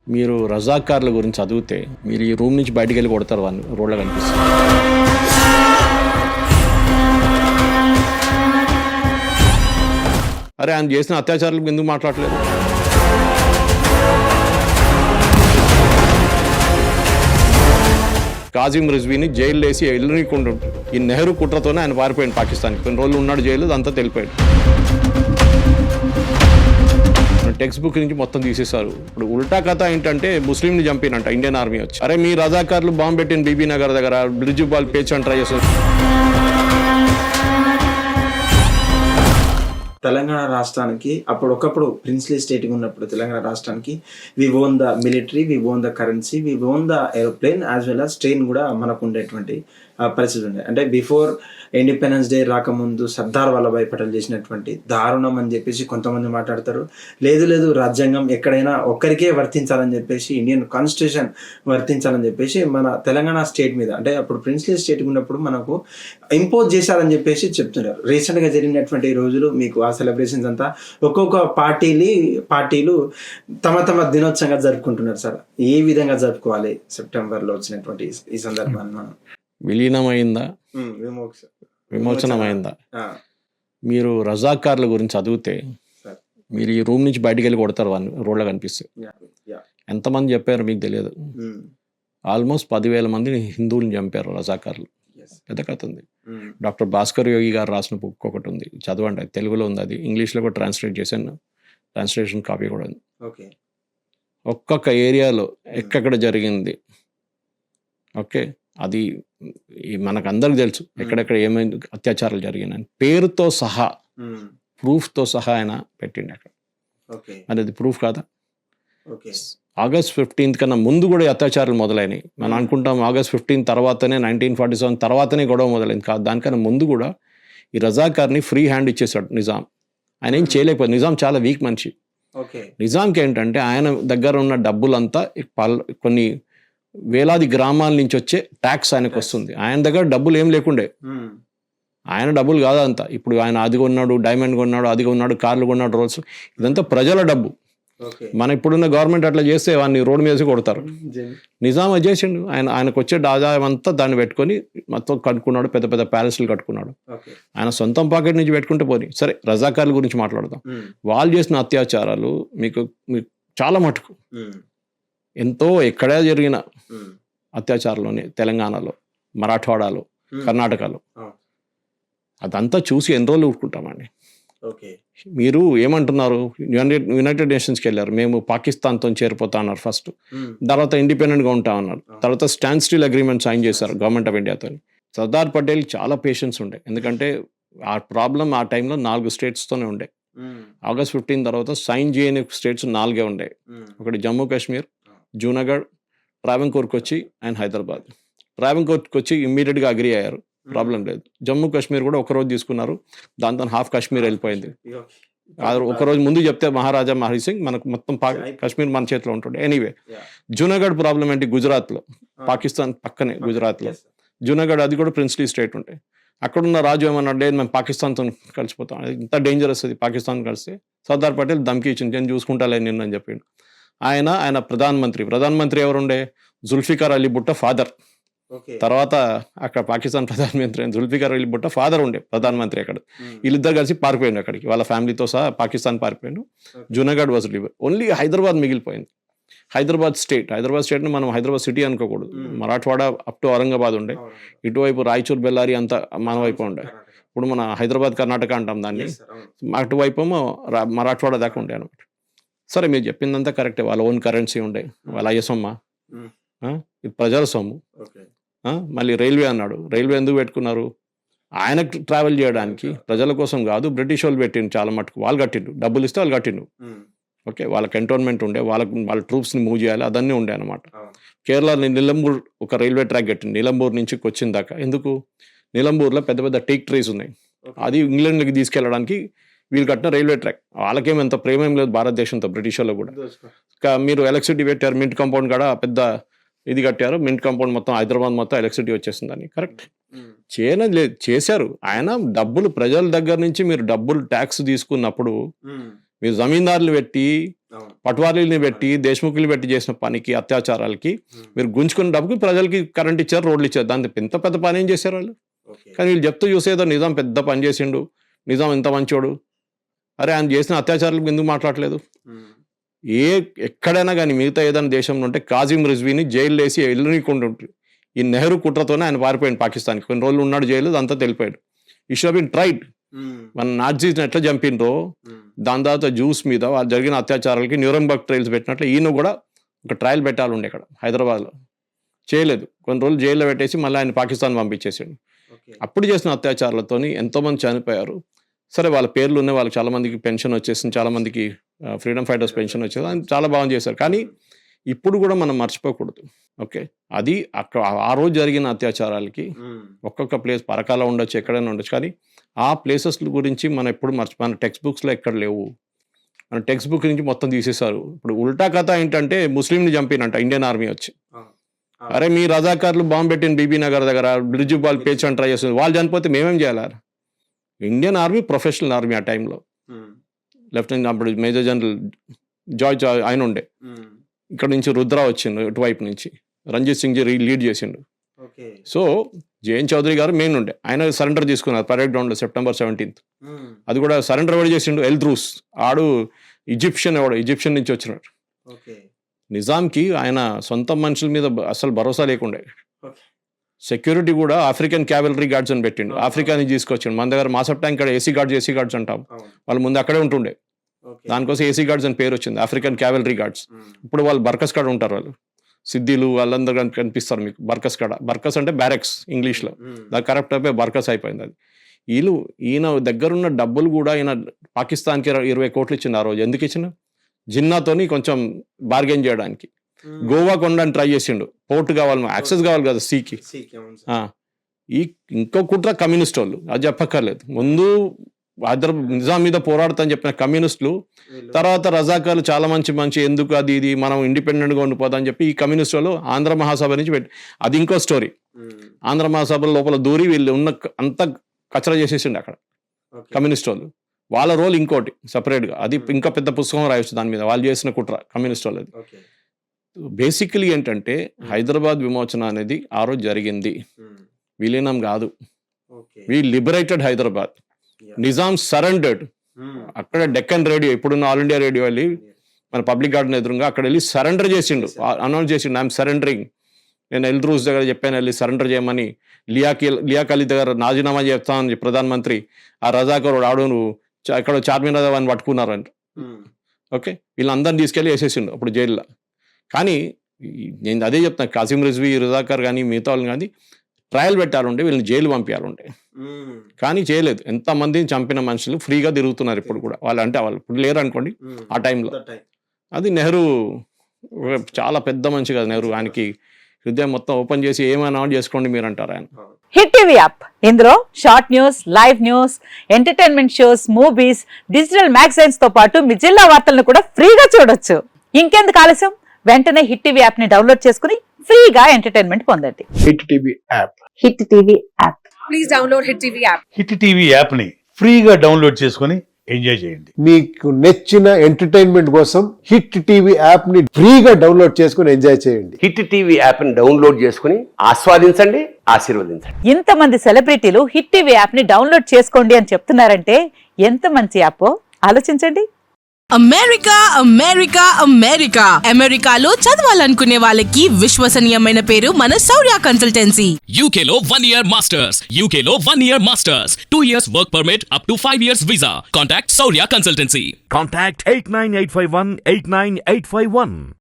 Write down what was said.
మీరు రజాకార్ల గురించి చదివితే మీరు ఈ రూమ్ నుంచి బయటికి వెళ్ళి కొడతారు వాళ్ళు రోడ్లో కనిపిస్తారు. అరే ఆయన చేసిన అత్యాచారాలకు ఎందుకు మాట్లాడలేదు? కాజిం రిజ్వీని జైలు వేసి వెళ్ళనీకుండా ఈ నెహ్రూ కుట్రతోనే ఆయన పారిపోయాడు పాకిస్తాన్కి. కొన్ని రోజులు ఉన్నాడు జైలు, అంతా తెలిపాడు. టెక్స్ట్ బుక్ నుంచి మొత్తం తీసేశారు. ఇప్పుడు ఉల్టా కథ ఏంటంటే ముస్లింని చంపినంట ఇండియన్ ఆర్మీ వచ్చి. అరే మీ రజాకార్లు బాంబు పెట్టిన బీబీ నగర్ దగ్గర బ్రిడ్జ్ బాల్ పేచని ట్రై చేస్తారు. తెలంగాణ రాష్ట్రానికి ఒకప్పుడు ప్రిన్స్లీ స్టేట్ ఉన్నప్పుడు తెలంగాణ రాష్ట్రానికి we own the military, we own the currency, we own the aeroplane as well as train కూడా మనకు ఉండేటువంటి పరిస్థితి ఉంది. అంటే బిఫోర్ ఇండిపెండెన్స్ డే రాకముందు సర్దార్ వల్లభాయ్ పటేల్ చేసినటువంటి దారుణం అని చెప్పేసి కొంతమంది మాట్లాడతారు. లేదు రాజ్యాంగం ఎక్కడైనా ఒక్కరికే వర్తించాలని చెప్పేసి, ఇండియన్ కాన్స్టిట్యూషన్ వర్తించాలని చెప్పేసి మన తెలంగాణ స్టేట్ మీద, అంటే అప్పుడు ప్రిన్స్లీ స్టేట్ ఉన్నప్పుడు మనకు ఇంపోజ్ చేశారని చెప్పేసి చెప్తున్నారు. రీసెంట్గా జరిగినటువంటి రోజులు మీకు ఆ సెలబ్రేషన్స్ అంతా ఒక్కొక్క పార్టీలు తమ దినోత్సవంగా జరుపుకుంటున్నారు. సార్ ఏ విధంగా జరుపుకోవాలి సెప్టెంబర్లో వచ్చినటువంటి ఈ సందర్భాన్ని? మనం విలీనమైందా, విమోచనమైందా? మీరు రజాకార్ల గురించి చదివితే మీరు ఈ రూమ్ నుంచి బయటికి వెళ్ళి కొడతారు వాళ్ళు రోడ్లో కనిపిస్తే. ఎంతమంది చెప్పారు మీకు తెలియదు. ఆల్మోస్ట్ 10,000 మందిని హిందువులను చంపారు రజాకార్లు. పెద్ద కథ ఉంది. డాక్టర్ భాస్కర్ యోగి గారు రాసిన బుక్ ఒకటి ఉంది, చదవండి. తెలుగులో ఉంది, అది ఇంగ్లీష్లో కూడా ట్రాన్స్లేట్ చేశాను. ట్రాన్స్లేషన్ కాపీ కూడా ఉంది. ఒక్కొక్క ఏరియాలో ఎక్కడ జరిగింది, ఓకే, అది మనకు అందరికి తెలుసు ఎక్కడెక్కడ ఏమైంది అత్యాచారాలు జరిగినాయని పేరుతో సహా, ప్రూఫ్తో సహా ఆయన పెట్టిండి అక్కడ. అది ప్రూఫ్ కాదా? ఆగస్ట్ 15 కన్నా ముందు కూడా అత్యాచారాలు మొదలైనవి. మనం అనుకుంటాం ఆగస్ట్ 15 తర్వాతనే 1947 తర్వాతనే గొడవ మొదలైంది. కాదు, దానికన్నా ముందు కూడా ఈ రజాకార్ని ఫ్రీ హ్యాండ్ ఇచ్చేసాడు నిజాం. ఆయన ఏం చేయలేకపోయాడు. నిజాం చాలా వీక్ మనిషి. నిజాంకి ఏంటంటే ఆయన దగ్గర ఉన్న డబ్బులంతా కొన్ని వేలాది గ్రామాల నుంచి వచ్చే ట్యాక్స్ ఆయనకు వస్తుంది. ఆయన దగ్గర డబ్బులు ఏం లేకుండే. ఆయన డబ్బులు కాదంతా. ఇప్పుడు ఆయన అది కొన్నాడు, డైమండ్ కొన్నాడు, అది కొన్నాడు, కార్లు కొన్నాడు, రోల్స్, ఇదంతా ప్రజల డబ్బు. మన ఇప్పుడున్న గవర్నమెంట్ అట్లా చేస్తే వాడిని రోడ్డు మీద కొడతారు. నిజాం అది చేసిండు. ఆయనకు వచ్చే ఆదాయం అంతా దాన్ని పెట్టుకొని మొత్తం కట్టుకున్నాడు, పెద్ద పెద్ద ప్యాలెస్లు కట్టుకున్నాడు. ఆయన సొంతం పాకెట్ నుంచి పెట్టుకుంటే పోనీ. సరే, రజాకార్ల గురించి మాట్లాడదాం. వాళ్ళు చేసిన అత్యాచారాలు మీకు చాలా మటుకు ఎంతో ఎక్కడే జరిగిన అత్యాచారాలని తెలంగాణలో, మరాఠవాడాలో, కర్ణాటకలో, అదంతా చూసి ఎన్ని రోజులు ఊరుకుంటామండి. మీరు ఏమంటున్నారు? యునైటెడ్ నేషన్స్కి వెళ్ళారు, మేము పాకిస్తాన్తో చేరిపోతా అన్నారు ఫస్ట్. తర్వాత ఇండిపెండెంట్గా ఉంటా అన్నారు. తర్వాత స్టాండ్ స్టిల్ అగ్రిమెంట్ సైన్ చేశారు గవర్నమెంట్ ఆఫ్ ఇండియాతో. సర్దార్ పటేల్ చాలా పేషెన్స్ ఉండే, ఎందుకంటే ఆ ప్రాబ్లం ఆ టైంలో 4 స్టేట్స్తోనే ఉండే. ఆగస్ట్ 15 తర్వాత సైన్ చేయని స్టేట్స్ 4 ఉండే. ఒకటి జమ్మూ కాశ్మీర్, జూనాగఢ్, ట్రావెన్కోర్కి వచ్చి అండ్ హైదరాబాద్. ట్రావెన్కోర్కి వచ్చి ఇమ్మీడియట్గా అగ్రీ అయ్యారు, ప్రాబ్లం లేదు. జమ్మూ కాశ్మీర్ కూడా ఒకరోజు తీసుకున్నారు, దాంతో హాఫ్ కాశ్మీర్ వెళ్ళిపోయింది. ఒకరోజు ముందు చెప్తే మహారాజా మహరి సింగ్ మనకు మొత్తం కాశ్మీర్ మన చేతిలో ఉంటుండే. ఎనీవే, జూనాగఢ్ ప్రాబ్లం ఏంటి? గుజరాత్లో, పాకిస్తాన్ పక్కనే గుజరాత్లో జూనాగఢ్, అది కూడా ప్రిన్స్లీ స్టేట్ ఉంటాయి. అక్కడున్న రాజు ఏమన్నా లేదు, మేము పాకిస్తాన్తో కలిసిపోతాం, ఇంత డేంజరస్ అది పాకిస్తాన్ కలిస్తే. సర్దార్ పటేల్ ధమ్కి ఇచ్చింది, నేను చూసుకుంటాలే నిన్ను అని చెప్పిండు. ఆయన ప్రధానమంత్రి ఎవరుండే? జుల్ఫికార్ అలీ భుట్టో ఫాదర్. తర్వాత అక్కడ పాకిస్తాన్ ప్రధానమంత్రి జుల్ఫికార్ అలీ భుట్టో ఫాదర్ ఉండే ప్రధానమంత్రి. అక్కడ వీళ్ళిద్దరు కలిసి పారిపోయాడు అక్కడికి, వాళ్ళ ఫ్యామిలీతో సహా పాకిస్తాన్ పారిపోయాడు. Junagadh was liver. Only Hyderabad మిగిలిపోయింది. హైదరాబాద్ స్టేట్ని మనం హైదరాబాద్ సిటీ అనుకోకూడదు. మరాఠవాడ అప్ టు ఔరంగాబాద్ ఉండే, ఇటువైపు రాయచూర్, బెల్లారి అంతా మన వైపు ఉండే. ఇప్పుడు మన హైదరాబాద్ కర్ణాటక అంటాం దాన్ని, అటువైపు మరాఠవాడ దాకా ఉండే అనమాట. సరే, మీరు చెప్పిందంతా కరెక్టే. వాళ్ళ ఓన్ కరెన్సీ ఉండే, వాళ్ళ అయ్య సొమ్మ, ఇది ప్రజల సొమ్ము. మళ్ళీ రైల్వే అన్నాడు. రైల్వే ఎందుకు పెట్టుకున్నారు? ఆయనకు ట్రావెల్ చేయడానికి, ప్రజల కోసం కాదు. బ్రిటిష్ వాళ్ళు పెట్టిండు చాలా మటుకు, వాళ్ళు కట్టిండు, డబ్బులు ఇస్తే వాళ్ళు కట్టిండు. ఓకే, వాళ్ళ కంటోన్మెంట్ ఉండే, వాళ్ళ ట్రూప్స్ని మూవ్ చేయాలి, అదన్నీ ఉండే అనమాట. కేరళలో నిలంబూర్ ఒక రైల్వే ట్రాక్ కట్టింది, నిలంబూర్ నుంచి కొచ్చిన్ దాకా. ఎందుకు? నిలంబూర్లో పెద్ద పెద్ద టేక్ ట్రీస్ ఉన్నాయి, అది ఇంగ్లాండ్కి తీసుకెళ్ళడానికి వీళ్ళు కట్టిన రైల్వే ట్రాక్. వాళ్ళకేమంత ప్రేమ ఏం లేదు భారతదేశంతో, బ్రిటిష్ వాళ్ళు కూడా. మీరు ఎలక్ట్రిసిటీ పెట్టారు, మింట్ కాంపౌండ్ కూడా పెద్ద ఇది కట్టారు, మింట్ కాంపౌండ్ మొత్తం హైదరాబాద్ మొత్తం ఎలక్ట్రిసిటీ వచ్చేసిందని. కరెక్ట్, చేశారు. ఆయన డబ్బులు ప్రజల దగ్గర నుంచి మీరు డబ్బులు ట్యాక్స్ తీసుకున్నప్పుడు మీరు జమీందారులు పెట్టి అవును. పట్వారీని పెట్టి దేశముఖులు పెట్టి చేసిన పనికి అత్యాచారాలకి మీరు గుంజుకున్న డబ్బుకి ప్రజలకి కరెంట్ ఇచ్చారు, రోడ్లు ఇచ్చారు. దాని ఎంత పెద్ద పని ఏం చేశారు వాళ్ళు? ఓకే. కానీ వీళ్ళు చెప్తూ చూసేదో నిజాం పెద్ద పని చేసిండు, నిజాం ఎంత మంచోడు. అరే ఆయన చేసిన అత్యాచారాలకు ఎందుకు మాట్లాడలేదు? ఎక్కడైనా కానీ మిగతా ఏదైనా దేశంలో ఉంటే కాజిం రిజ్వీని జైలు వేసి వెళ్ళనీకుండా ఉంటుంది. ఈ నెహ్రూ కుట్రతోనే ఆయన పారిపోయాడు పాకిస్తాన్కి. కొన్ని రోజులు ఉన్నాడు జైలు, అంతా తెలిపాడు. ఈ షుడ్ బీన్ ట్రైడ్. మన నాజీస్ని ఎట్లా చంపినరో దాని తర్వాత జ్యూస్ మీద వాళ్ళు జరిగిన అత్యాచారాలకి న్యూరంబర్గ్ ట్రయల్స్ పెట్టినట్లు ఈయన కూడా ఒక ట్రయల్ పెట్టాలి ఉండే ఇక్కడ హైదరాబాద్లో. చేయలేదు. కొన్ని రోజులు జైల్లో పెట్టేసి మళ్ళీ ఆయన పాకిస్తాన్ పంపించేసాడు. అప్పుడు చేసిన అత్యాచారాలతోని ఎంతోమంది చనిపోయారు. సరే వాళ్ళ పేర్లు ఉన్నాయి, వాళ్ళకి చాలామందికి పెన్షన్ వచ్చేసింది, చాలామందికి ఫ్రీడమ్ ఫైటర్స్ పెన్షన్ వచ్చేది, ఆయన చాలా బాగా చేశారు. కానీ ఇప్పుడు కూడా మనం మర్చిపోకూడదు. ఓకే, అది అక్కడ ఆ రోజు జరిగిన అత్యాచారాలకి ఒక్కొక్క ప్లేస్ పరకాల ఉండొచ్చు, ఎక్కడైనా ఉండొచ్చు, కానీ ఆ ప్లేసెస్ గురించి మనం ఎప్పుడు మన టెక్స్ట్ బుక్స్లో ఎక్కడ లేవు. మన టెక్స్ట్ బుక్ నుంచి మొత్తం తీసేశారు. ఇప్పుడు ఉల్టా కథ ఏంటంటే ముస్లింని చంపినంట ఇండియన్ ఆర్మీ వచ్చి. అరే మీ రజాకార్లు బాంబు పెట్టిన బీబీ నగర్ దగ్గర బ్రిడ్జ్ బాల్ పేర్చని ట్రై చేస్తుంది, వాళ్ళు చనిపోతే మేమేం చేయాలి? ఇండియన్ ఆర్మీ ప్రొఫెషనల్ ఆర్మీ ఆ టైంలో. లెఫ్టినెంట్ అప్పుడు మేజర్ జనరల్ జార్జ్ ఆయన ఉండే. ఇక్కడ నుంచి రుద్ర వచ్చిండు, ఇటువైపు నుంచి రంజిత్ సింగ్ జీ లీడ్ చేసిండు. సో జేఎన్ చౌదరి గారు మెయిన్ ఉండే, ఆయన సరెండర్ తీసుకున్నారు పరేడ్ గ్రౌండ్లో September 17th. అది కూడా సరెండర్ ఎవరు చేసిండు? ఎల్ద్రూస్. ఆడు ఈజిప్షియన్ నుంచి వచ్చినాడు. నిజాంకి ఆయన సొంత మనుషుల మీద అసలు భరోసా లేకుండే. సెక్యూరిటీ కూడా ఆఫ్రికన్ క్యావెలరీ గార్డ్స్ అని పెట్టిండు, ఆఫ్రికా నుంచి తీసుకొచ్చిండు. మన దగ్గర మాసప్ ట్యాంక్ ఏసీ గార్డ్స్ అంటాం, వాళ్ళు ముందు అక్కడే ఉంటుండే. దానికోసం ఏసీ గార్డ్స్ అని పేరు వచ్చింది, ఆఫ్రికన్ క్యావెలరీ గార్డ్స్. ఇప్పుడు వాళ్ళు బర్కస్ కాడ ఉంటారు, వాళ్ళు సిద్ధిలు వాళ్ళందరూ కనిపిస్తారు మీకు. బర్కస్ కాడ, బర్కస్ అంటే బ్యారెక్స్ ఇంగ్లీష్లో, దాని కరెక్ట్ అయిపోయి బర్కస్ అయిపోయింది అది. ఈయన దగ్గరున్న డబ్బులు కూడా ఈయన పాకిస్తాన్కి 20 కోట్లు ఇచ్చింది ఆ రోజు. ఎందుకు ఇచ్చిన? జిన్నాతోని కొంచెం బార్గెన్ చేయడానికి. గోవా కొండని ట్రై చేసిండు, పోర్ట్ కావాలి, యాక్సెస్ కావాలి కదా సీకి. ఇంకో కుట్ర కమ్యూనిస్ట్ వాళ్ళు, అది చెప్పక్కర్లేదు. ముందు హైదరాబాద్ నిజాం మీద పోరాడుతా అని చెప్పిన కమ్యూనిస్టులు, తర్వాత రజాకార్లు చాలా మంచి ఎందుకు అది ఇది మనం ఇండిపెండెంట్గా ఉండిపోతా అని చెప్పి ఈ కమ్యూనిస్ట్ వాళ్ళు ఆంధ్ర మహాసభ నుంచి అది ఇంకో స్టోరీ. ఆంధ్ర మహాసభ లోపల దూరి వీళ్ళు ఉన్న అంతా కచరా చేసేసిండు అక్కడ కమ్యూనిస్ట్ వాళ్ళు. వాళ్ళ రోల్ ఇంకోటి సపరేట్గా, అది ఇంకా పెద్ద పుస్తకం రాయొచ్చు దాని మీద, వాళ్ళు చేసిన కుట్ర కమ్యూనిస్ట్ వాళ్ళది. బేసికలీ ఏంటంటే హైదరాబాద్ విమోచన అనేది ఆ రోజు జరిగింది, విలీనం కాదు. వి లిబరేటెడ్ హైదరాబాద్. నిజాం సరెండర్డ్. అక్కడ డెక్కన్ రేడియో, ఇప్పుడున్న ఆల్ ఇండియా రేడియో వెళ్ళి మన పబ్లిక్ గార్డెన్ ఎదురుగా అక్కడ వెళ్ళి సరెండర్ చేసిండు, అనౌన్స్ చేసిండు, ఐఎమ్ సరెండరింగ్. నేను ఎల్ద్రూస్ దగ్గర చెప్పాను వెళ్ళి సరెండర్ చేయమని. లియాక్ అలీ దగ్గర రాజీనామా చేస్తానని ప్రధానమంత్రి, ఆ రజాకర్ ఆడును ఎక్కడో చార్మినార్ అని పట్టుకున్నారంట. ఓకే, వీళ్ళందరినీ తీసుకెళ్ళి వేసేసిండు అప్పుడు జైల్లో. కానీ నేను అదే చెప్తాను, కాసిం రిజ్వీ, రజాకర్ కానీ మిగతా వాళ్ళు కానీ ట్రయల్ పెట్టాలంటే వీళ్ళని జైలు పంపించాలంటే, కానీ చేయలేదు. ఎంతమందిని చంపిన మనుషులు ఫ్రీగా తిరుగుతున్నారు ఇప్పుడు కూడా. వాళ్ళు ఇప్పుడు లేరు అనుకోండి ఆ టైంలో. అది నెహ్రూ చాలా పెద్ద మనిషి కదా నెహ్రూ, ఆయనకి హృదయం మొత్తం ఓపెన్ చేసి ఏమైనా చేసుకోండి మీరు అంటారు ఆయన. హిట్ టీవీ యాప్, ఇందులో short news, live news, entertainment shows, movies, digital magazines తో పాటు మీ జిల్లా వార్తలను కూడా ఫ్రీగా చూడొచ్చు. ఇంకెందుకు ఆలస్యం, వెంటనే హిట్ టీవీ యాప్ ని డౌన్లోడ్ చేసుకుని ఫ్రీగా ఎంటర్టైన్మెంట్ పొందండి. Hit TV app. Hit TV app. Please download hit TV app. Hit TV app ని ఫ్రీగా డౌన్లోడ్ చేసుకుని ఎంజాయ్ చేయండి. మీకు నచ్చిన ఎంటర్టైన్మెంట్ కోసం హిట్ టీవీ యాప్ ని ఫ్రీగా డౌన్లోడ్ చేసుకుని ఎంజాయ్ చేయండి. హిట్ టీవీ యాప్ ని డౌన్లోడ్ చేసుకుని ఆస్వాదించండి, ఆశీర్వదించండి. ఇంతమంది సెలబ్రిటీలు హిట్ టీవీ యాప్ ని డౌన్లోడ్ చేసుకోండి అని చెప్తున్నారంటే ఎంత మంచి యాప్ ఆలోచించండి. అమెరికా అమెరికా అమెరికా అమెరికాలో చదవాలనుకునే వాళ్ళకి విశ్వసనీయమైన పేరు మన శౌర్య కన్సల్టెన్సీ. UK లో 1 year masters. UK లో 1 year masters. 2 years work permit up to 5 years visa. Contact Saurya Consultancy. Contact 89851 89851.